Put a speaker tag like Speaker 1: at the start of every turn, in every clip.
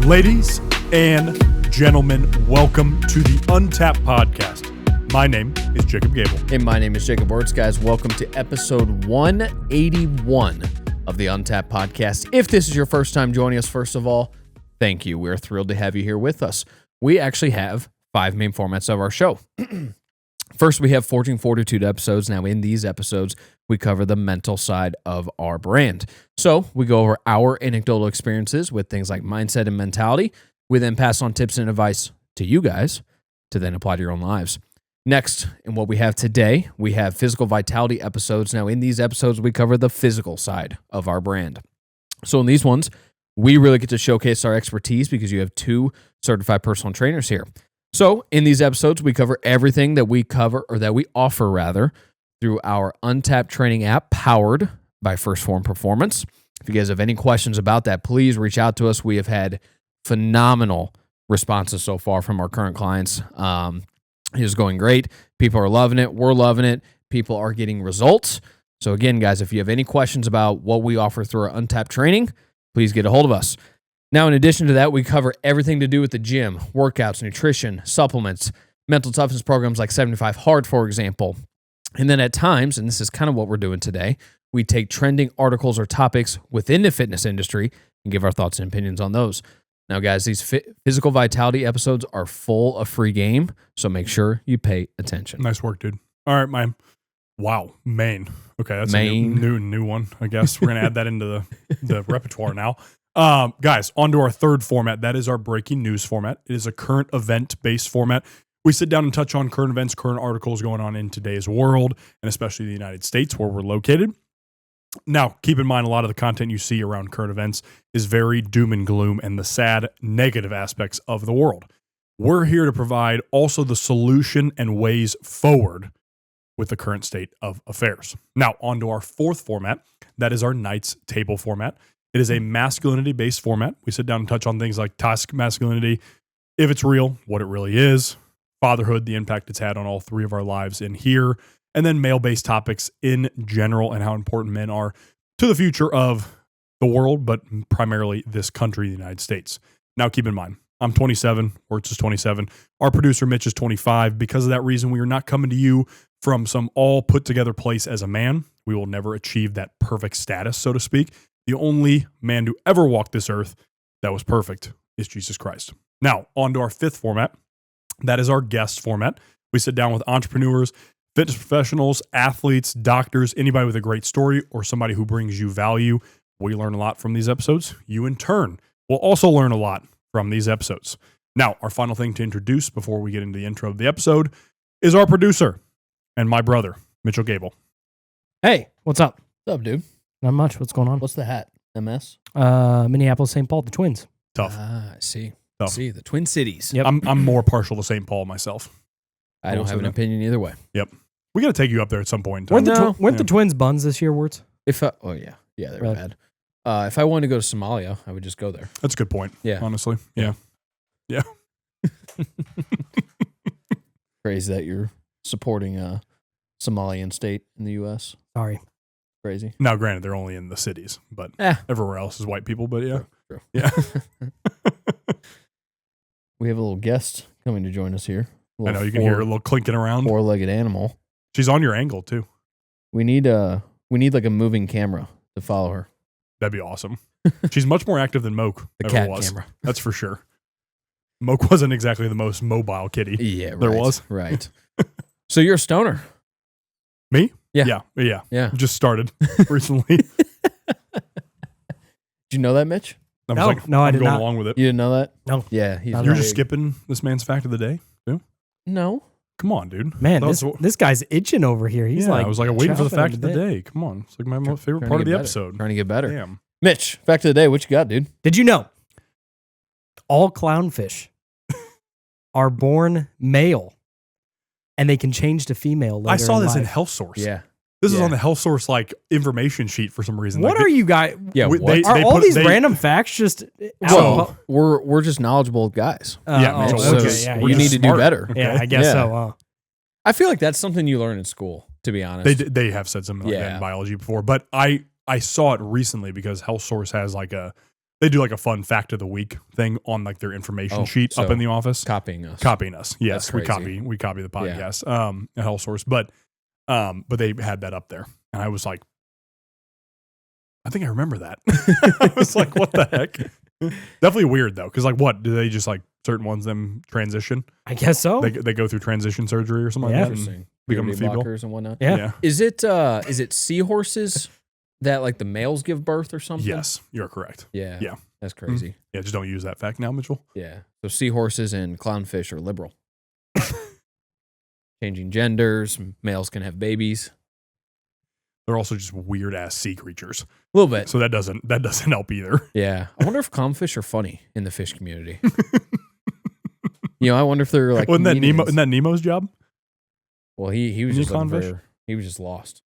Speaker 1: Ladies and gentlemen, welcome to the Untapped Podcast. My name is Jacob Gabel.
Speaker 2: And my name is Jacob Wurtz. Guys, welcome to episode 181 of the Untapped Podcast. If this is your first time joining us, first of all, thank you. We're thrilled to have you here with us. We actually have 5 main formats of our show. First, we have Forging Fortitude episodes. Now, in these episodes, we cover the mental side of our brand. So we go over our anecdotal experiences with things like mindset and mentality. We then pass on tips and advice to you guys to then apply to your own lives. Next, in what we have today, we have physical vitality episodes. Now, in these episodes, we cover the physical side of our brand. So in these ones, we really get to showcase our expertise because you have 2 certified personal trainers here. So in these episodes, we cover everything that we offer through our Untapped training app powered by First Form Performance. If you guys have any questions about that, please reach out to us. We have had phenomenal responses so far from our current clients. It is going great. People are loving it. We're loving it. People are getting results. So again, guys, if you have any questions about what we offer through our Untapped training, please get a hold of us. Now, in addition to that, we cover everything to do with the gym, workouts, nutrition, supplements, mental toughness programs like 75 Hard, for example. And then at times, and this is kind of what we're doing today, we take trending articles or topics within the fitness industry and give our thoughts and opinions on those. Now, guys, these physical vitality episodes are full of free game, so make sure you pay attention.
Speaker 1: Nice work, dude. All right, my main. Okay, that's
Speaker 2: Main.
Speaker 1: a new one, I guess. We're going to add that into the repertoire now. Guys, on to our third format. That is our breaking news format. It is a current event-based format. We sit down and touch on current events, current articles going on in today's world, and especially the United States where we're located. Now, keep in mind, a lot of the content you see around current events is very doom and gloom and the sad, negative aspects of the world. We're here to provide also the solution and ways forward with the current state of affairs. Now, on to our fourth format. That is our Knights Table format. It is a masculinity-based format. We sit down and touch on things like toxic masculinity, if it's real, what it really is, fatherhood, the impact it's had on all 3 of our lives in here, and then male-based topics in general and how important men are to the future of the world, but primarily this country, the United States. Now, keep in mind, I'm 27, Wurtz is 27. Our producer, Mitch, is 25. Because of that reason, we are not coming to you from some all-put-together place as a man. We will never achieve that perfect status, so to speak. The only man to ever walk this earth that was perfect is Jesus Christ. Now, on to our 5th format. That is our guest format. We sit down with entrepreneurs, fitness professionals, athletes, doctors, anybody with a great story or somebody who brings you value. We learn a lot from these episodes. You, in turn, will also learn a lot from these episodes. Now, our final thing to introduce before we get into the intro of the episode is our producer and my brother, Mitch Gabel.
Speaker 3: Hey, what's up?
Speaker 2: What's up, dude?
Speaker 3: Not much. What's going on?
Speaker 2: What's the hat? MS?
Speaker 3: Minneapolis, St. Paul, the Twins.
Speaker 1: Tough.
Speaker 2: I see.
Speaker 1: Tough.
Speaker 2: See, the Twin Cities.
Speaker 3: Yep.
Speaker 1: I'm more partial to St. Paul myself.
Speaker 2: I don't have an opinion either way.
Speaker 1: Yep. We got to take you up there at some point in time.
Speaker 3: Weren't the Twins buns this year, Wurtz?
Speaker 2: Yeah, they were
Speaker 3: Really?
Speaker 2: bad. If I wanted to go to Somalia, I would just go there.
Speaker 1: That's a good point.
Speaker 2: Yeah.
Speaker 1: Honestly. Yeah.
Speaker 2: Crazy that you're supporting a Somalian state in the U.S.
Speaker 3: Sorry.
Speaker 2: Crazy.
Speaker 1: Now, granted, they're only in the cities, but everywhere else is white people. But yeah.
Speaker 2: True.
Speaker 1: Yeah.
Speaker 2: We have a little guest coming to join us here.
Speaker 1: I know you can hear a little clinking around.
Speaker 2: 4-legged animal.
Speaker 1: She's on your angle too.
Speaker 2: We need like a moving camera to follow her.
Speaker 1: That'd be awesome. She's much more active than Moke
Speaker 2: The
Speaker 1: ever
Speaker 2: cat
Speaker 1: was.
Speaker 2: camera.
Speaker 1: That's for sure. Moke wasn't exactly the most mobile kitty.
Speaker 2: Yeah, right.
Speaker 1: There was.
Speaker 2: Right. So you're a stoner.
Speaker 1: Me?
Speaker 2: Yeah.
Speaker 1: Yeah. Just started recently.
Speaker 2: Did you know that, Mitch?
Speaker 1: I was
Speaker 3: No,
Speaker 1: like,
Speaker 3: no, I
Speaker 1: I'm
Speaker 3: did
Speaker 1: going
Speaker 3: not.
Speaker 1: along with it.
Speaker 2: You didn't know that?
Speaker 3: No.
Speaker 2: Yeah. He's
Speaker 1: You're
Speaker 2: big.
Speaker 1: just skipping this man's fact of the day too?
Speaker 2: No.
Speaker 1: Come on, dude.
Speaker 3: Man,
Speaker 1: That
Speaker 3: this
Speaker 1: was-
Speaker 3: this guy's itching over here. He's
Speaker 1: yeah,
Speaker 3: like,
Speaker 1: I was like, waiting for the
Speaker 3: chomping
Speaker 1: fact
Speaker 3: at
Speaker 1: of the
Speaker 3: bit.
Speaker 1: day. Come on. It's like my most favorite
Speaker 2: Trying
Speaker 1: part
Speaker 2: to
Speaker 1: of the
Speaker 2: get better.
Speaker 1: episode.
Speaker 2: Trying to get better.
Speaker 1: Damn.
Speaker 2: Mitch, fact of the day. What you got, dude?
Speaker 3: Did you know all clownfish are born male and they can change to female later
Speaker 1: I saw this in
Speaker 3: life?
Speaker 1: Health Source.
Speaker 2: Yeah.
Speaker 1: This is
Speaker 2: Yeah.
Speaker 1: on the Health Source information sheet for some reason.
Speaker 3: What
Speaker 1: Like,
Speaker 3: are you guys?
Speaker 2: Yeah.
Speaker 1: We-
Speaker 2: What?
Speaker 1: they
Speaker 3: Are all
Speaker 1: put-
Speaker 3: these
Speaker 1: they-
Speaker 3: random facts just out
Speaker 2: Well,
Speaker 3: of-
Speaker 2: we're just knowledgeable guys.
Speaker 1: Yeah,
Speaker 2: Mitch,
Speaker 3: oh,
Speaker 2: so
Speaker 3: okay, yeah,
Speaker 1: we're
Speaker 2: you
Speaker 3: yeah.
Speaker 2: need
Speaker 1: just
Speaker 2: to do
Speaker 1: smart.
Speaker 2: better.
Speaker 3: Yeah, I guess
Speaker 2: Yeah.
Speaker 3: so.
Speaker 2: I feel like that's something you learn in school, to be honest.
Speaker 1: They have said something like that
Speaker 2: Yeah.
Speaker 1: in biology before, but I saw it recently because Health Source has like a They do like a fun fact of the week thing on like their information sheet up
Speaker 2: so
Speaker 1: in the office.
Speaker 2: Copying us.
Speaker 1: Yes,
Speaker 2: That's
Speaker 1: we
Speaker 2: crazy.
Speaker 1: copy the podcast at Hell Source, but they had that up there, and I was like, I think I remember that. I was like, what the heck? Definitely weird though, because like, what do they just like certain ones them transition?
Speaker 3: I guess so.
Speaker 1: They go through transition surgery or something
Speaker 3: Yeah.
Speaker 1: like that. And
Speaker 2: Interesting.
Speaker 1: become
Speaker 2: Puberty
Speaker 1: female.
Speaker 2: blockers and whatnot.
Speaker 3: Yeah.
Speaker 2: Is it seahorses that like the males give birth or something?
Speaker 1: Yes, you're correct.
Speaker 2: Yeah.
Speaker 1: Yeah.
Speaker 2: That's crazy.
Speaker 1: Yeah, just don't use that fact now, Mitchell.
Speaker 2: Yeah. So seahorses and clownfish are liberal. Changing genders, males can have babies.
Speaker 1: They're also just weird ass sea creatures,
Speaker 2: A little bit.
Speaker 1: so that doesn't help either.
Speaker 2: Yeah. I wonder if clownfish are funny in the fish community. I wonder if they're like
Speaker 1: Wasn't that
Speaker 2: comedians.
Speaker 1: Nemo? Isn't that Nemo's job?
Speaker 2: Well, he was
Speaker 1: Isn't
Speaker 2: just
Speaker 1: he
Speaker 2: looking
Speaker 1: clownfish?
Speaker 2: he was just lost.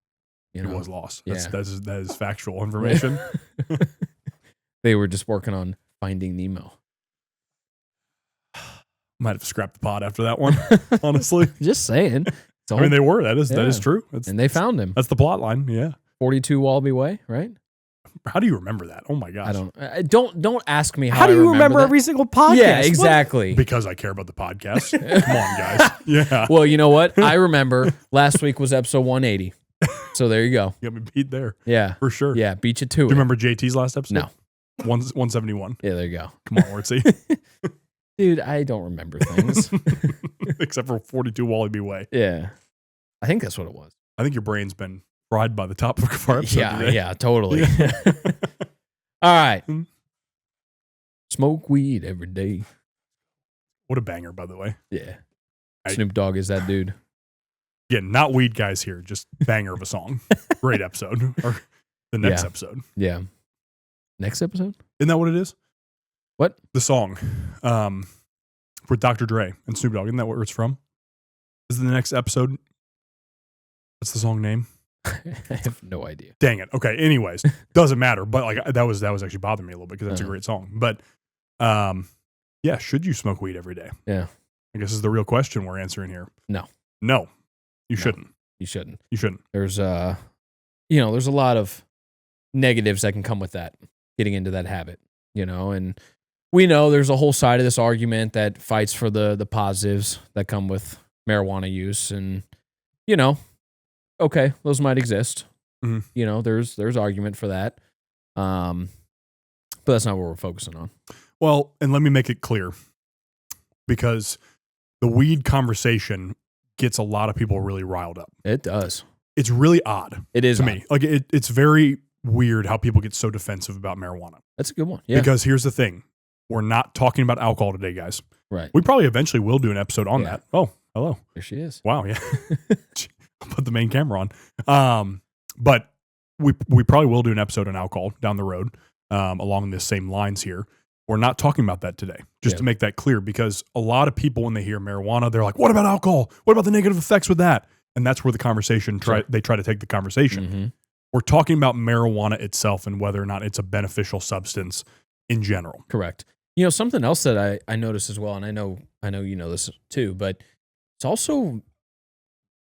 Speaker 2: You know?
Speaker 1: He was lost.
Speaker 2: Yeah.
Speaker 1: That is factual information.
Speaker 2: They were just working on Finding Nemo.
Speaker 1: Might have scrapped the pod after that one. Honestly,
Speaker 2: Just saying.
Speaker 1: I mean they were. That is
Speaker 2: Yeah.
Speaker 1: true. That's,
Speaker 2: And they found him.
Speaker 1: that's the plot line. Yeah.
Speaker 2: 42 Wallaby Way, right?
Speaker 1: How do you remember that? Oh my gosh.
Speaker 2: Don't ask me
Speaker 3: How do you remember
Speaker 2: that.
Speaker 3: every single podcast?
Speaker 2: Yeah,
Speaker 3: What?
Speaker 2: exactly.
Speaker 1: Because I care about the podcast. Come on, guys. Yeah.
Speaker 2: Well, you know what? I remember last week was episode 180. So there you go.
Speaker 1: You got me beat there
Speaker 2: Yeah.
Speaker 1: for sure.
Speaker 2: Yeah, beat you to
Speaker 1: Do
Speaker 2: it.
Speaker 1: you remember JT's last episode?
Speaker 2: No.
Speaker 1: 171.
Speaker 2: Yeah, there you go.
Speaker 1: Come on, Wurtzy.
Speaker 2: Dude, I don't remember things.
Speaker 1: Except for 42 Wallaby Way.
Speaker 2: Yeah. I think that's what it was.
Speaker 1: I think your brain's been fried by the topic of our episode today.
Speaker 2: Yeah, totally.
Speaker 1: Yeah.
Speaker 2: All right.
Speaker 1: Hmm.
Speaker 2: Smoke weed every day.
Speaker 1: What a banger, by the way.
Speaker 2: Yeah.
Speaker 1: I-
Speaker 2: Snoop Dogg is that dude.
Speaker 1: Again, not weed guys here, just banger of a song. Great episode. Or the next
Speaker 2: Yeah.
Speaker 1: episode.
Speaker 2: Yeah. Next episode?
Speaker 1: Isn't that what it is?
Speaker 2: What?
Speaker 1: The song for Dr. Dre and Snoop Dogg. Isn't that where it's from? Is the next episode? What's the song name?
Speaker 2: I have no idea.
Speaker 1: Dang it. Okay. Anyways, doesn't matter. But like that was actually bothering me a little bit because that's a
Speaker 2: Uh-huh.
Speaker 1: great song. But yeah, should you smoke weed every day?
Speaker 2: Yeah.
Speaker 1: I guess is the real question we're answering here.
Speaker 2: No.
Speaker 1: No. You
Speaker 2: No.
Speaker 1: shouldn't.
Speaker 2: You shouldn't.
Speaker 1: You shouldn't.
Speaker 2: There's there's a lot of negatives that can come with that, getting into that habit, and we know there's a whole side of this argument that fights for the positives that come with marijuana use, and okay, those might exist.
Speaker 1: Mhm.
Speaker 2: There's argument for that. But that's not what we're focusing on.
Speaker 1: Well, and let me make it clear because the weed conversation gets a lot of people really riled up.
Speaker 2: It does.
Speaker 1: It's really odd
Speaker 2: It is
Speaker 1: to
Speaker 2: odd.
Speaker 1: me. Like it's very weird how people get so defensive about marijuana.
Speaker 2: That's a good one. Yeah.
Speaker 1: Because here's the thing. We're not talking about alcohol today, guys.
Speaker 2: Right.
Speaker 1: We probably eventually will do an episode on
Speaker 2: Yeah.
Speaker 1: that. Oh, hello.
Speaker 2: There she is.
Speaker 1: Wow, yeah. I'll put the main camera on. But we probably will do an episode on alcohol down the road along the same lines here. We're not talking about that today, just to make that clear, because a lot of people, when they hear marijuana, they're like, what about alcohol? What about the negative effects with that? And that's where the conversation, they try to take the conversation.
Speaker 2: Mm-hmm.
Speaker 1: We're talking about marijuana itself and whether or not it's a beneficial substance in general.
Speaker 2: Correct. Something else that I noticed as well, and I know you know this too, but it's also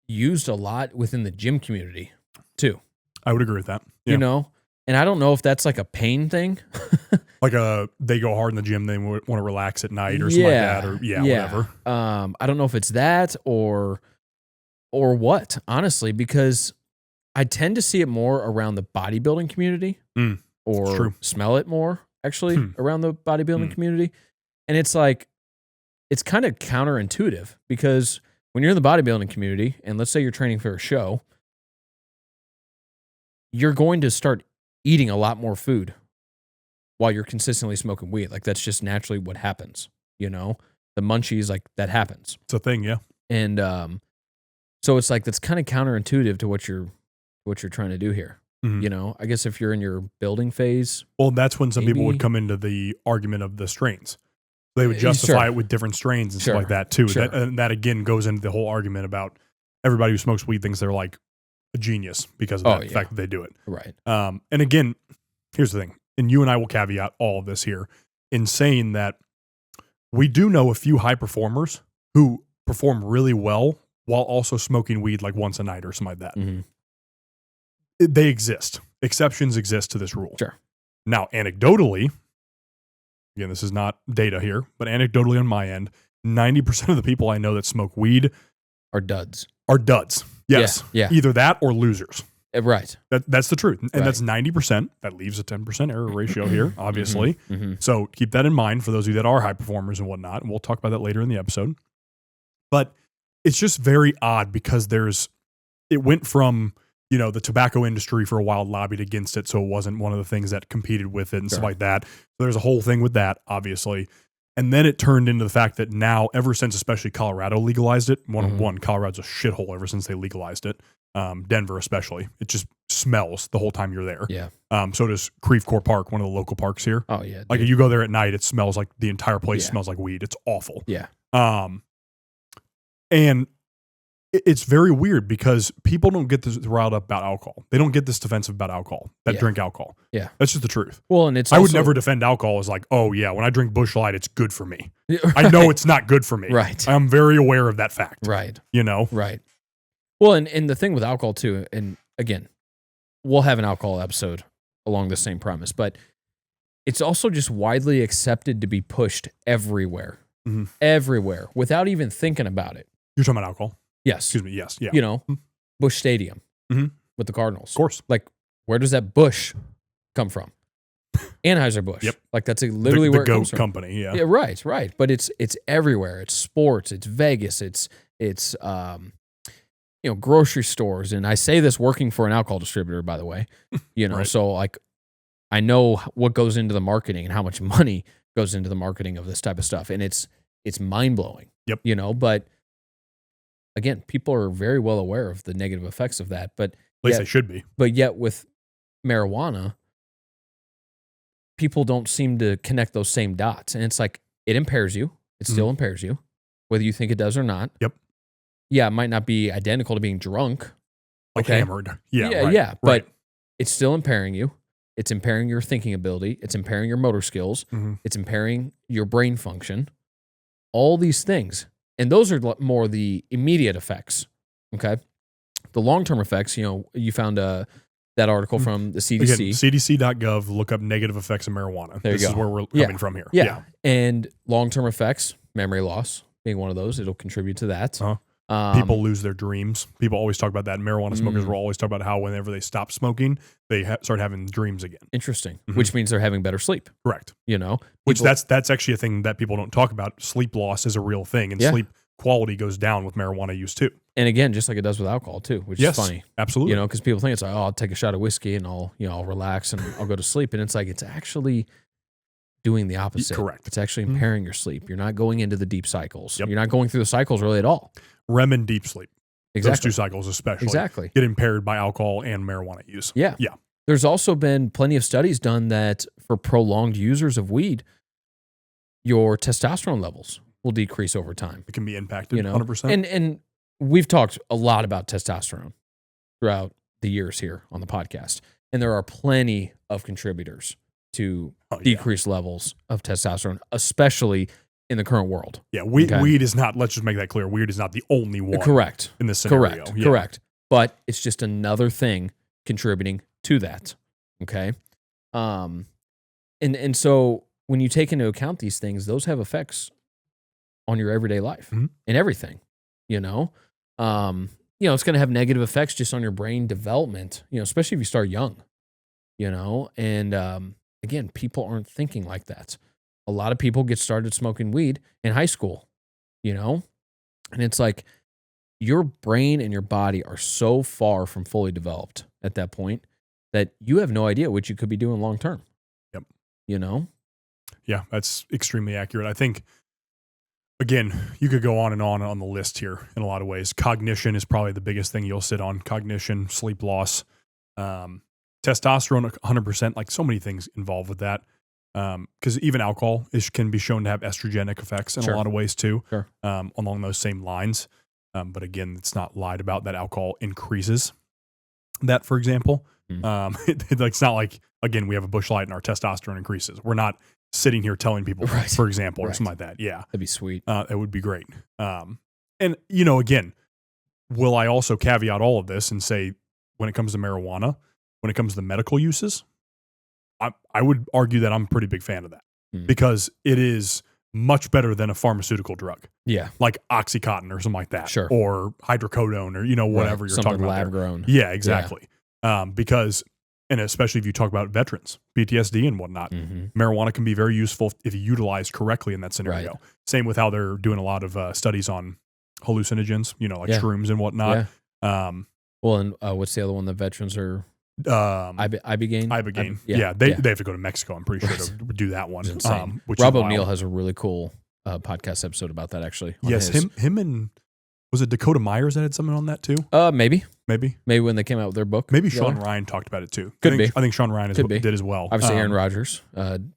Speaker 2: used a lot within the gym community too.
Speaker 1: I would agree with that. Yeah.
Speaker 2: And I don't know if that's like a pain thing.
Speaker 1: Like they go hard in the gym, they want to relax at night or something like that, or whatever.
Speaker 2: I don't know if it's that or what, honestly, because I tend to see it more around the bodybuilding community
Speaker 1: It's
Speaker 2: or
Speaker 1: true.
Speaker 2: smell it more actually around the bodybuilding community. And it's like, it's kind of counterintuitive because when you're in the bodybuilding community and let's say you're training for a show, you're going to start eating a lot more food while you're consistently smoking weed. Like that's just naturally what happens, the munchies, like that happens.
Speaker 1: It's a thing, yeah.
Speaker 2: And so it's like that's kind of counterintuitive to what you're trying to do here.
Speaker 1: Mhm.
Speaker 2: I guess if you're in your building phase,
Speaker 1: Well, that's when some people would
Speaker 2: Maybe-
Speaker 1: come into the argument of the strains. They would justify it with different strains and
Speaker 2: Sure.
Speaker 1: stuff like that too.
Speaker 2: Sure.
Speaker 1: That again goes into the whole argument about everybody who smokes weed thinks they're like a genius because of
Speaker 2: Oh,
Speaker 1: the
Speaker 2: yeah.
Speaker 1: fact that they do it.
Speaker 2: right?
Speaker 1: And again, here's the thing, and you and I will caveat all of this here in saying that we do know a few high performers who perform really well while also smoking weed like once a night or something like that.
Speaker 2: Mhm.
Speaker 1: They exist. Exceptions exist to this rule.
Speaker 2: Sure.
Speaker 1: Now, anecdotally, again, this is not data here, but anecdotally on my end, 90% of the people I know that smoke weed
Speaker 2: Are duds.
Speaker 1: are duds. Yes.
Speaker 2: Yeah.
Speaker 1: Either that or losers.
Speaker 2: Right.
Speaker 1: That's the truth. And
Speaker 2: Right.
Speaker 1: that's 90%. That leaves a 10% error ratio here, obviously.
Speaker 2: Mm-hmm.
Speaker 1: So keep that in mind for those of you that are high performers and whatnot. And we'll talk about that later in the episode. But it's just very odd because it went from, the tobacco industry for a while lobbied against it. So it wasn't one of the things that competed with it and stuff like that. So there's a whole thing with that, obviously. And then it turned into the fact that now, ever since especially Colorado legalized it, Colorado's a shithole ever since they legalized it. Denver especially. It just smells the whole time you're there.
Speaker 2: Yeah.
Speaker 1: So does Creve Coeur Park, one of the local parks here.
Speaker 2: Oh, yeah.
Speaker 1: Like if you go there at night, it smells like the entire place
Speaker 2: Yeah.
Speaker 1: smells like weed. It's awful.
Speaker 2: Yeah.
Speaker 1: And it's very weird because people don't get this riled up about alcohol. They don't get this defensive about alcohol that drink alcohol.
Speaker 2: Yeah.
Speaker 1: That's just the truth.
Speaker 2: Well, and it's
Speaker 1: I would
Speaker 2: also-
Speaker 1: never defend alcohol as like, oh yeah, when I drink Busch Light, it's good for me. I know it's not good for me.
Speaker 2: Right.
Speaker 1: I'm very aware of that fact.
Speaker 2: Right.
Speaker 1: Right.
Speaker 2: Well, and the thing with alcohol too, and again, we'll have an alcohol episode along the same premise, but it's also just widely accepted to be pushed everywhere.
Speaker 1: Mm-hmm.
Speaker 2: Everywhere without even thinking about it.
Speaker 1: You're talking about alcohol?
Speaker 2: Yes.
Speaker 1: Excuse me. Yes. Yeah.
Speaker 2: Busch Stadium
Speaker 1: Mhm.
Speaker 2: with the Cardinals.
Speaker 1: Of course.
Speaker 2: Like, where does that Busch come from? Anheuser-Busch.
Speaker 1: Yep.
Speaker 2: Like, that's literally where it comes
Speaker 1: GOAT
Speaker 2: from.
Speaker 1: company. Yeah.
Speaker 2: Yeah, right. But it's everywhere. It's sports. It's Vegas. It's grocery stores. And I say this working for an alcohol distributor, by the way.
Speaker 1: Right.
Speaker 2: So like, I know what goes into the marketing and how much money goes into the marketing of this type of stuff, and it's mind blowing.
Speaker 1: Yep.
Speaker 2: But again, people are very well aware of the negative effects of that. But
Speaker 1: At least they should be.
Speaker 2: But yet with marijuana, people don't seem to connect those same dots. And it's like, it impairs you. It still impairs you, whether you think it does or not.
Speaker 1: Yep.
Speaker 2: Yeah, it might not be identical to being drunk.
Speaker 1: Like hammered. Yeah.
Speaker 2: Yeah,
Speaker 1: right,
Speaker 2: yeah.
Speaker 1: right.
Speaker 2: But it's still impairing you. It's impairing your thinking ability. It's impairing your motor skills.
Speaker 1: Mhm.
Speaker 2: It's impairing your brain function. All these things. And those are more the immediate effects. Okay. The long-term effects, you found that article from the CDC.
Speaker 1: Again, CDC.gov, look up negative effects of marijuana.
Speaker 2: There you
Speaker 1: This is
Speaker 2: go.
Speaker 1: where we're
Speaker 2: Yeah.
Speaker 1: coming from here.
Speaker 2: Yeah. And long-term effects, memory loss being one of those, it'll contribute to that.
Speaker 1: Uh-huh. People lose their dreams. People always talk about that. Marijuana smokers will always talk about how whenever they stop smoking, they start having dreams again.
Speaker 2: Interesting. Which means they're having better sleep.
Speaker 1: Correct.
Speaker 2: People-
Speaker 1: Which that's actually a thing that people don't talk about. Sleep loss is a real thing, and
Speaker 2: Yeah.
Speaker 1: sleep quality goes down with marijuana use too.
Speaker 2: And again, just like it does with alcohol too, which
Speaker 1: Yes,
Speaker 2: is funny.
Speaker 1: absolutely.
Speaker 2: Because people think it's like, oh, I'll take a shot of whiskey and I'll relax and I'll go to sleep. And it's like, it's actually doing the opposite.
Speaker 1: Correct.
Speaker 2: It's actually impairing your sleep. You're not going into the deep cycles.
Speaker 1: Yep.
Speaker 2: You're not going through the cycles really at all.
Speaker 1: REM and deep sleep. Those
Speaker 2: Exactly.
Speaker 1: two cycles especially
Speaker 2: Exactly.
Speaker 1: get impaired by alcohol and marijuana use.
Speaker 2: Yeah.
Speaker 1: Yeah.
Speaker 2: There's also been plenty of studies done that for prolonged users of weed, your testosterone levels will decrease over time.
Speaker 1: It can be impacted 100%.
Speaker 2: And we've talked a lot about testosterone throughout the years here on the podcast. And there are plenty of contributors to decreased levels of testosterone, especially in the current world.
Speaker 1: Yeah, weed is not, let's just make that clear, weed is not the only one
Speaker 2: Correct.
Speaker 1: in this scenario.
Speaker 2: Correct.
Speaker 1: Yeah.
Speaker 2: Correct. But it's just another thing contributing to that. Okay. And so when you take into account these things, those have effects on your everyday life and everything, it's going to have negative effects just on your brain development, especially if you start young, and again, people aren't thinking like that. A lot of people get started smoking weed in high school, and it's like your brain and your body are so far from fully developed at that point that you have no idea what you could be doing long term.
Speaker 1: Yep.
Speaker 2: Yeah,
Speaker 1: that's extremely accurate. I think, again, you could go on the list here in a lot of ways. Cognition is probably the biggest thing you'll sit on. Cognition, sleep loss, testosterone, 100%, like so many things involved with that. Because even alcohol can be shown to have estrogenic effects in a lot of ways too, along those same lines. But again, it's not lied about that alcohol increases that, for example. It's not like, again, we have a Busch Light and our testosterone increases. We're not sitting here telling people, for example, or something like that. Yeah.
Speaker 2: That'd be sweet.
Speaker 1: It would be great. And, again, will I also caveat all of this and say, when it comes to marijuana, when it comes to medical uses, I would argue that I'm a pretty big fan of that. because it is much better than a pharmaceutical drug.
Speaker 2: Yeah.
Speaker 1: Like Oxycontin or something like that.
Speaker 2: Sure.
Speaker 1: Or hydrocodone or, whatever you're
Speaker 2: something
Speaker 1: talking about.
Speaker 2: lab grown.
Speaker 1: Yeah, exactly. Because, and especially if you talk about veterans, PTSD and whatnot, marijuana can be very useful if utilized correctly in that scenario.
Speaker 2: Right.
Speaker 1: Same with how they're doing a lot of studies on hallucinogens, like shrooms and whatnot.
Speaker 2: Yeah. Well, and what's the other one? The veterans are Ibogaine.
Speaker 1: Ibogaine.
Speaker 2: Yeah.
Speaker 1: They have to go to Mexico, I'm pretty sure, to do that one. Which
Speaker 2: Rob
Speaker 1: is
Speaker 2: O'Neill
Speaker 1: wild.
Speaker 2: has a really cool podcast episode about that, actually.
Speaker 1: Yes, him and, was it Dakota Myers that had something on that too?
Speaker 2: Maybe when they came out with their book.
Speaker 1: Maybe Sean Ryan talked about it too.
Speaker 2: Could
Speaker 1: I think Sean Ryan did as well.
Speaker 2: Obviously, Aaron Rodgers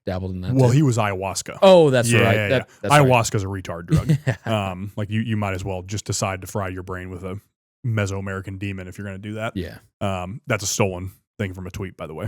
Speaker 2: dabbled in that.
Speaker 1: Well,
Speaker 2: too.
Speaker 1: he was ayahuasca.
Speaker 2: Oh, that's right.
Speaker 1: Yeah.
Speaker 2: That's right.
Speaker 1: Ayahuasca's a retard drug. Like you might as well just decide to fry your brain with a Mesoamerican demon if you're going to do that.
Speaker 2: Yeah.
Speaker 1: That's a stolen thing from a tweet, by the way.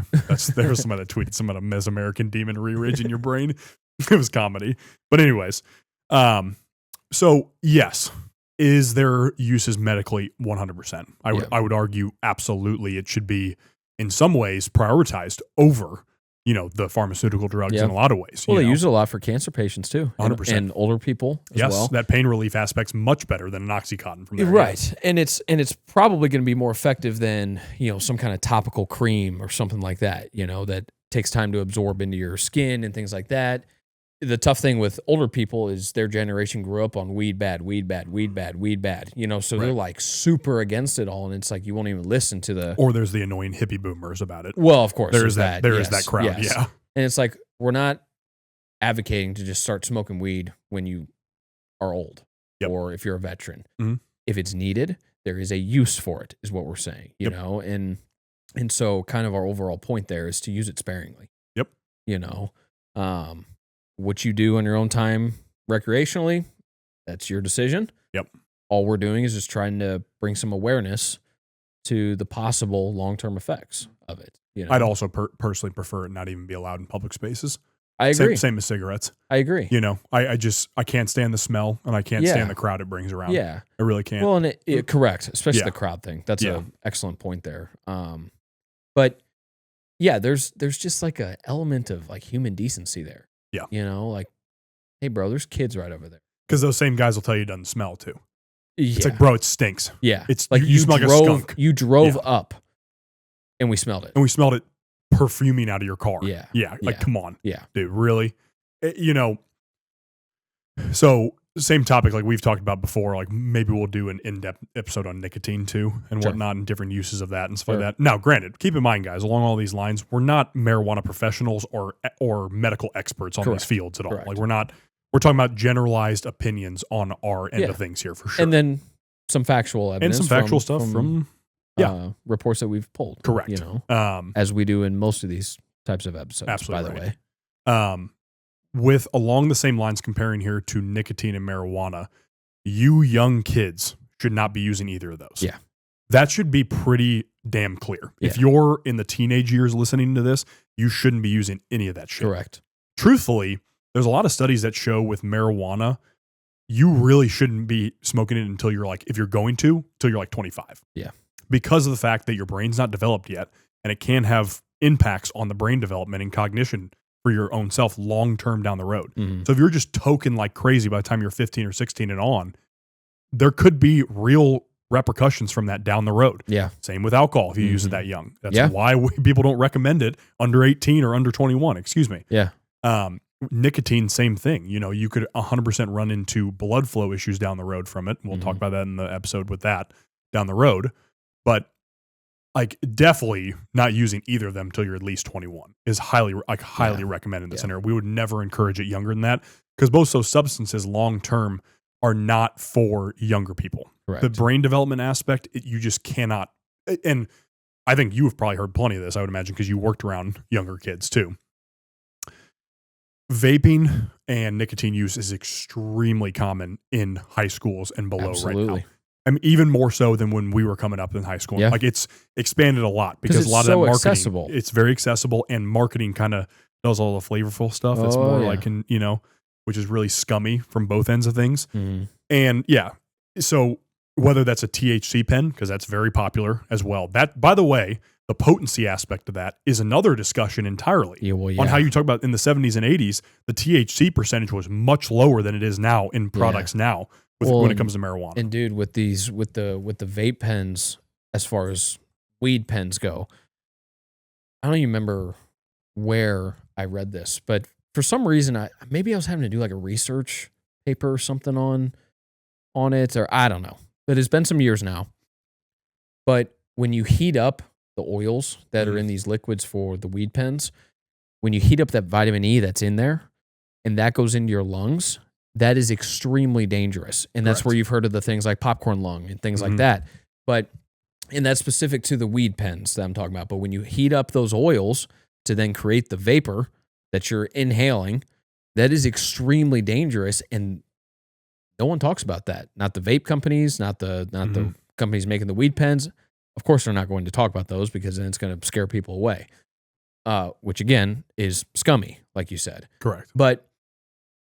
Speaker 1: There's somebody that tweeted some of a Mesoamerican demon re-ridge in your brain. It was comedy. But anyways, so yes, is there uses medically? 100%. I would argue absolutely it should be in some ways prioritized over the pharmaceutical drugs in a lot of ways.
Speaker 2: Well, they use it a lot for cancer patients too,
Speaker 1: 100%,
Speaker 2: and older people as well.
Speaker 1: Yes, that pain relief aspect's much better than an Oxycontin from there.
Speaker 2: Right, and it's probably going to be more effective than some kind of topical cream or something like that. That takes time to absorb into your skin and things like that. The tough thing with older people is their generation grew up on weed bad. So they're like super against it all, and it's like you won't even listen to the.
Speaker 1: Or there's the annoying hippie boomers about it.
Speaker 2: Well, of course,
Speaker 1: there's that. There is that crowd.
Speaker 2: Yes.
Speaker 1: Yeah,
Speaker 2: and it's like we're not advocating to just start smoking weed when you are old or if you're a veteran.
Speaker 1: Mm-hmm.
Speaker 2: If it's needed, there is a use for it, is what we're saying. You know, and so kind of our overall point there is to use it sparingly.
Speaker 1: Yep.
Speaker 2: What you do on your own time recreationally, that's your decision.
Speaker 1: Yep.
Speaker 2: All we're doing is just trying to bring some awareness to the possible long-term effects of it.
Speaker 1: I'd also personally prefer it not even be allowed in public spaces.
Speaker 2: I agree.
Speaker 1: Same as cigarettes.
Speaker 2: I agree.
Speaker 1: I can't stand the smell and I can't stand the crowd it brings around.
Speaker 2: Yeah.
Speaker 1: I really can't.
Speaker 2: Well, and it correct, especially the crowd thing. That's an excellent point there. But yeah, there's just like a element of like human decency there.
Speaker 1: Yeah.
Speaker 2: Like, hey, bro, there's kids right over there.
Speaker 1: Because those same guys will tell you it doesn't smell too.
Speaker 2: Yeah.
Speaker 1: It's like, bro, it stinks.
Speaker 2: Yeah.
Speaker 1: It's like you smell like a skunk.
Speaker 2: You drove up and we smelled it.
Speaker 1: And we smelled it perfuming out of your car.
Speaker 2: Yeah.
Speaker 1: Yeah. Like, come on.
Speaker 2: Yeah.
Speaker 1: Dude, really? So same topic like we've talked about before, like maybe we'll do an in-depth episode on nicotine too and whatnot and different uses of that and stuff like that. Now, granted, keep in mind, guys, along all these lines, we're not marijuana professionals or medical experts on these fields at all. Like we're talking about generalized opinions on our end of things here for sure.
Speaker 2: And then some factual evidence.
Speaker 1: And some factual stuff from
Speaker 2: reports that we've pulled.
Speaker 1: Correct.
Speaker 2: As we do in most of these types of episodes,
Speaker 1: absolutely
Speaker 2: by the way.
Speaker 1: With along the same lines comparing here to nicotine and marijuana, you young kids should not be using either of those.
Speaker 2: Yeah.
Speaker 1: That should be pretty damn clear. Yeah. If you're in the teenage years listening to this, you shouldn't be using any of that shit.
Speaker 2: Correct.
Speaker 1: Truthfully, there's a lot of studies that show with marijuana, you really shouldn't be smoking it until you're like, if you're going to, till you're like 25.
Speaker 2: Yeah.
Speaker 1: Because of the fact that your brain's not developed yet, and it can have impacts on the brain development and cognition for your own self long-term down the road.
Speaker 2: Mm-hmm.
Speaker 1: So if you're just toking like crazy by the time you're 15 or 16 and on, there could be real repercussions from that down the road.
Speaker 2: Yeah.
Speaker 1: Same with alcohol if you use it that young. That's why people don't recommend it under 18 or under 21, excuse me.
Speaker 2: Yeah.
Speaker 1: Nicotine, same thing. You could 100% run into blood flow issues down the road from it. We'll talk about that in the episode with that down the road. But like definitely not using either of them until you're at least 21 is highly recommended in this scenario. We would never encourage it younger than that because both those substances long-term are not for younger people.
Speaker 2: Correct.
Speaker 1: The brain development aspect, you just cannot. And I think you have probably heard plenty of this, I would imagine, because you worked around younger kids too. Vaping and nicotine use is extremely common in high schools and below right now. I mean, even more so than when we were coming up in high school.
Speaker 2: Yeah.
Speaker 1: Like it's expanded a lot because a lot of that marketing,
Speaker 2: accessible.
Speaker 1: It's very accessible and marketing kind of does all the flavorful stuff. It's more like, which is really scummy from both ends of things.
Speaker 2: Mm-hmm.
Speaker 1: And so whether that's a THC pen, because that's very popular as well. That, by the way, The potency aspect of that is another discussion entirely.
Speaker 2: Yeah, well,
Speaker 1: On how you talk about in the 70s and 80s, the THC percentage was much lower than it is now in products now when it comes to marijuana.
Speaker 2: And dude, with the vape pens, as far as weed pens go, I don't even remember where I read this, but for some reason, maybe I was having to do like a research paper or something on it, or I don't know. But it's been some years now. But when you heat up the oils that are in these liquids for the weed pens, when you heat up that vitamin E that's in there, and that goes into your lungs, that is extremely dangerous. And that's where you've heard of the things like popcorn lung and things like that. And that's specific to the weed pens that I'm talking about. But when you heat up those oils to then create the vapor that you're inhaling, that is extremely dangerous. And no one talks about that. Not the vape companies, not the companies making the weed pens. Of course, they're not going to talk about those because then it's going to scare people away, which again is scummy, like you said.
Speaker 1: Correct.
Speaker 2: But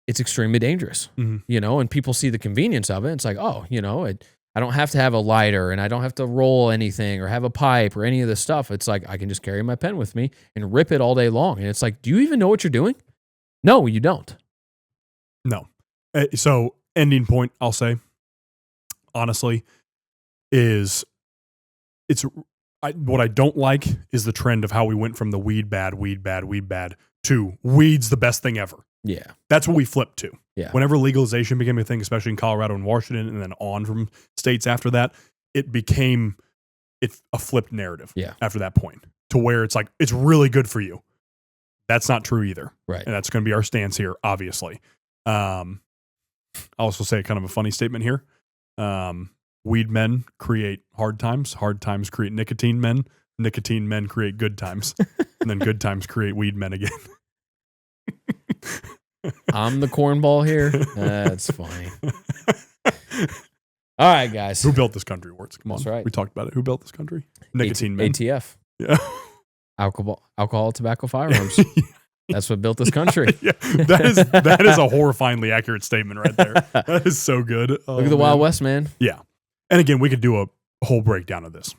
Speaker 2: it's extremely dangerous, and people see the convenience of it. It's like, I don't have to have a lighter and I don't have to roll anything or have a pipe or any of this stuff. It's like, I can just carry my pen with me and rip it all day long. And it's like, do you even know what you're doing? No, you don't.
Speaker 1: No. So ending point, I'll say, honestly, is what I don't like is the trend of how we went from the weed bad to weed's the best thing ever.
Speaker 2: Yeah.
Speaker 1: That's what we flipped to.
Speaker 2: Yeah.
Speaker 1: Whenever legalization became a thing, especially in Colorado and Washington, and then on from states after that, it became a flipped narrative after that point to where it's like, it's really good for you. That's not true either.
Speaker 2: Right.
Speaker 1: And that's going to be our stance here, obviously. I'll also say kind of a funny statement here. Weed men create hard times create nicotine men create good times, and then good times create weed men again.
Speaker 2: I'm the cornball here. That's funny. All right, guys.
Speaker 1: Who built this country, Wurtz? Come on.
Speaker 2: That's right.
Speaker 1: We talked about it. Who built this country? Nicotine men.
Speaker 2: ATF.
Speaker 1: Yeah.
Speaker 2: Alcohol, tobacco, firearms. That's what built this country.
Speaker 1: Yeah, that is a horrifyingly accurate statement right there. That is so good. Oh,
Speaker 2: Look at the Wild West, man.
Speaker 1: Yeah. And again, we could do a whole breakdown of this,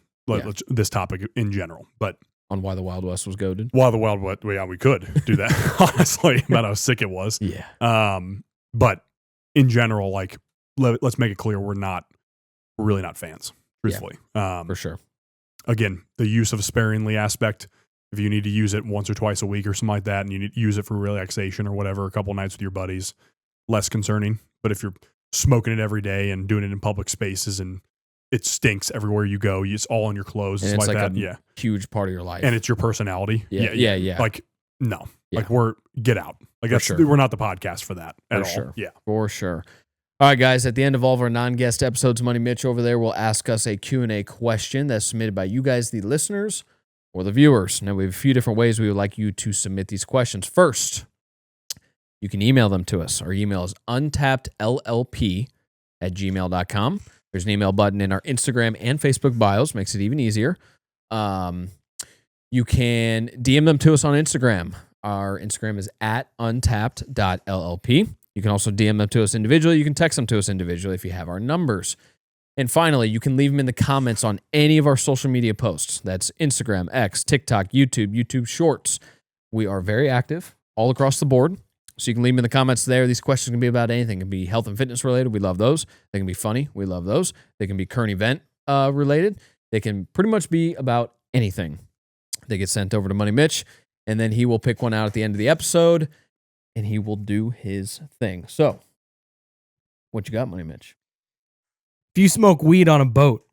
Speaker 1: this topic in general, but
Speaker 2: on why the Wild West was goated.
Speaker 1: Why the Wild West, yeah, we could do that, honestly, about how sick it was.
Speaker 2: Yeah.
Speaker 1: But in general, like, let's make it clear we're really not fans, truthfully.
Speaker 2: For sure.
Speaker 1: Again, the use of sparingly aspect, if you need to use it once or twice a week or something like that, and you need to use it for relaxation or whatever, a couple nights with your buddies, less concerning. But if you're smoking it every day and doing it in public spaces and it stinks everywhere you go, it's all on your clothes,
Speaker 2: and it's
Speaker 1: like that.
Speaker 2: A huge part of your life.
Speaker 1: And it's your personality.
Speaker 2: Yeah.
Speaker 1: Like, no.
Speaker 2: Yeah.
Speaker 1: Like, get out. Like, we're not the podcast for that at all.
Speaker 2: Sure.
Speaker 1: Yeah.
Speaker 2: For sure. All right, guys, at the end of all of our non-guest episodes, Money Mitch over there will ask us a Q&A question that's submitted by you guys, the listeners, or the viewers. Now, we have a few different ways we would like you to submit these questions. First, you can email them to us. Our email is untappedllp@gmail.com. There's an email button in our Instagram and Facebook bios. Makes it even easier. You can DM them to us on Instagram. Our Instagram is @untapped.llp. You can also DM them to us individually. You can text them to us individually if you have our numbers. And finally, you can leave them in the comments on any of our social media posts. That's Instagram, X, TikTok, YouTube Shorts. We are very active all across the board. So you can leave them in the comments there. These questions can be about anything. It can be health and fitness related. We love those. They can be funny. We love those. They can be current event related. They can pretty much be about anything. They get sent over to Money Mitch, and then he will pick one out at the end of the episode, and he will do his thing. So, what you got, Money Mitch?
Speaker 3: If you smoke weed on a boat,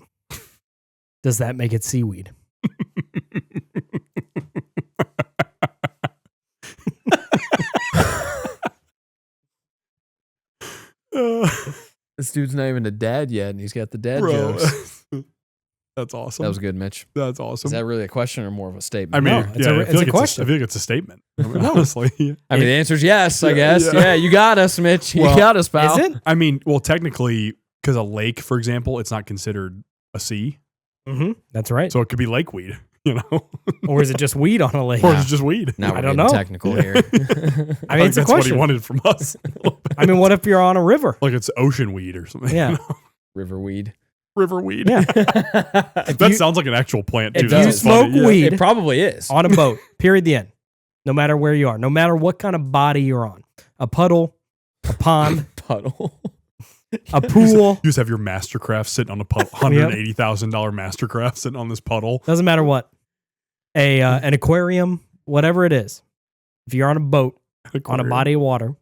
Speaker 3: does that make it seaweed?
Speaker 2: This dude's not even a dad yet, and he's got the dad
Speaker 1: Bro.
Speaker 2: jokes.
Speaker 1: That's awesome.
Speaker 2: That was good, Mitch.
Speaker 1: That's awesome.
Speaker 2: Is that really a question or more of a statement?
Speaker 1: I mean,
Speaker 3: No, it's a question.
Speaker 1: I feel like it's a statement. Honestly.
Speaker 2: I mean, the answer is yes, I guess.
Speaker 1: yeah.
Speaker 2: Yeah, you got us, Mitch. You
Speaker 1: Well,
Speaker 2: got us, pal.
Speaker 3: Is it?
Speaker 1: I mean, well, technically, because a lake, for example, it's not considered a sea.
Speaker 3: Mm-hmm. That's right.
Speaker 1: So it could be lake weed,
Speaker 3: Or is it just weed on a lake?
Speaker 1: Or it's just weed.
Speaker 2: Now we're
Speaker 3: I don't
Speaker 2: getting
Speaker 3: know.
Speaker 2: technical here.
Speaker 3: I mean, it's a
Speaker 1: that's what he
Speaker 3: question.
Speaker 1: wanted from us.
Speaker 3: I mean, what if you're on a river?
Speaker 1: Like it's ocean weed or something.
Speaker 3: Yeah.
Speaker 2: River weed.
Speaker 1: Riverweed.
Speaker 3: Yeah.
Speaker 1: That sounds like an actual plant too.
Speaker 3: If
Speaker 1: This
Speaker 3: you
Speaker 1: is funny.
Speaker 3: smoke weed
Speaker 2: It probably is.
Speaker 3: on a boat, period, the end. No matter where you are, no matter what kind of body you're on, a puddle, a pond,
Speaker 2: Puddle.
Speaker 3: a pool,
Speaker 1: You just have your Mastercraft sitting on a puddle, $180,000 Mastercraft sitting on this puddle.
Speaker 3: doesn't matter what, an aquarium, whatever it is. If you're on a boat on a body of water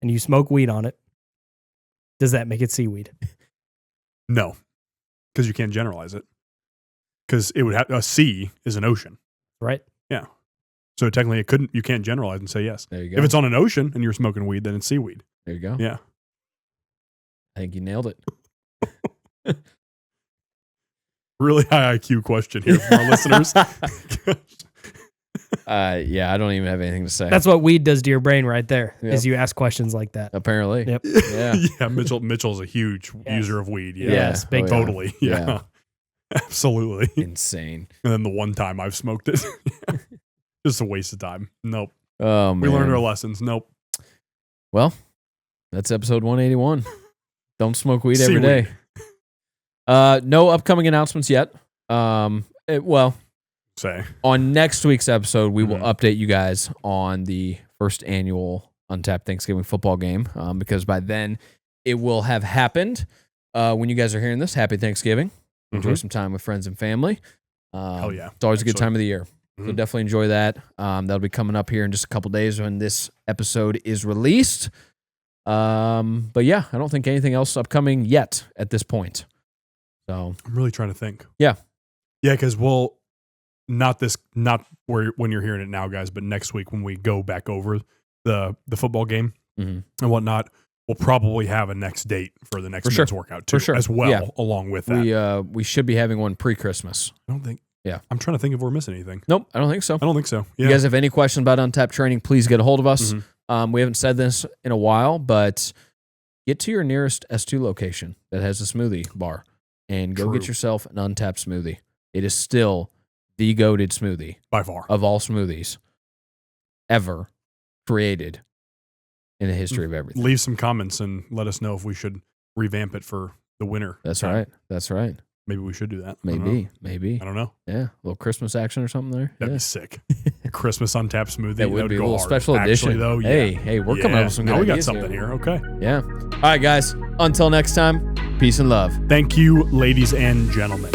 Speaker 3: and you smoke weed on it, does that make it seaweed?
Speaker 1: No, because you can't generalize it. Because it would have a sea is an ocean,
Speaker 3: Right?
Speaker 1: yeah. So technically, it couldn't. You can't generalize and say yes.
Speaker 2: There you go.
Speaker 1: If it's on an ocean and you're smoking weed, then it's seaweed.
Speaker 2: There you go.
Speaker 1: Yeah.
Speaker 2: I think you nailed it.
Speaker 1: Really high IQ question here for our listeners.
Speaker 2: Yeah, I don't even have anything to say.
Speaker 3: That's what weed does to your brain right there,
Speaker 2: Yep.
Speaker 3: is you ask questions like that.
Speaker 2: Apparently.
Speaker 3: Yep.
Speaker 2: Yeah.
Speaker 1: Yeah, Mitchell's a huge user of weed. Yeah,
Speaker 3: Yes, big time.
Speaker 1: totally. Yeah.
Speaker 2: Yeah.
Speaker 1: Absolutely.
Speaker 2: Insane.
Speaker 1: And then the one time I've smoked it, just a waste of time. Nope.
Speaker 2: Oh, man.
Speaker 1: We learned our lessons. Nope.
Speaker 2: Well, that's episode 181. Don't smoke weed every
Speaker 1: Seaweed.
Speaker 2: day. No upcoming announcements yet.
Speaker 1: Say.
Speaker 2: On next week's episode, we will
Speaker 1: Mhm.
Speaker 2: update you guys on the first annual Untapped Thanksgiving football game, because by then it will have happened. When you guys are hearing this, happy Thanksgiving. Enjoy
Speaker 1: Mhm.
Speaker 2: some time with friends and family.
Speaker 1: Hell yeah.
Speaker 2: It's always a good
Speaker 1: Actually.
Speaker 2: time of the year. So
Speaker 1: Mhm.
Speaker 2: definitely enjoy that. That'll be coming up here in just a couple days when this episode is released. But yeah, I don't think anything else upcoming yet at this point. So
Speaker 1: I'm really trying to think.
Speaker 2: Yeah.
Speaker 1: Yeah, because not when you're hearing it now, guys, but next week when we go back over the football game
Speaker 2: Mhm.
Speaker 1: and whatnot, we'll probably have a next date for the next
Speaker 2: For sure.
Speaker 1: men's workout too,
Speaker 2: For sure.
Speaker 1: as well,
Speaker 2: Yeah.
Speaker 1: along with that.
Speaker 2: we should be having one pre-Christmas.
Speaker 1: I don't think.
Speaker 2: Yeah.
Speaker 1: I'm trying to think if we're missing anything.
Speaker 2: Nope, I don't think so.
Speaker 1: I don't think so.
Speaker 2: If
Speaker 1: Yeah.
Speaker 2: you guys have any questions about Untapped training, please get a hold of us.
Speaker 1: Mhm.
Speaker 2: We haven't said this in a while, but get to your nearest S2 location that has a smoothie bar and go get
Speaker 1: True.
Speaker 2: yourself an Untapped smoothie. It is still the goated smoothie
Speaker 1: By far.
Speaker 2: of all smoothies ever created in the history of everything.
Speaker 1: Leave some comments and let us know if we should revamp it for the winter.
Speaker 2: That's
Speaker 1: time.
Speaker 2: right. That's right.
Speaker 1: Maybe we should do that. I don't know.
Speaker 2: Maybe.
Speaker 1: I don't know.
Speaker 2: Yeah, a little Christmas action or something there.
Speaker 1: That'd
Speaker 2: Yeah.
Speaker 1: be sick. Christmas Untapped smoothie.
Speaker 2: That would be a
Speaker 1: go
Speaker 2: little
Speaker 1: hard.
Speaker 2: special edition.
Speaker 1: Actually, though, yeah.
Speaker 2: Hey, we're coming up with some good
Speaker 1: now we got
Speaker 2: ideas
Speaker 1: something here. Okay.
Speaker 2: Yeah. All right, guys. Until next time, peace and love.
Speaker 1: Thank you, ladies and gentlemen.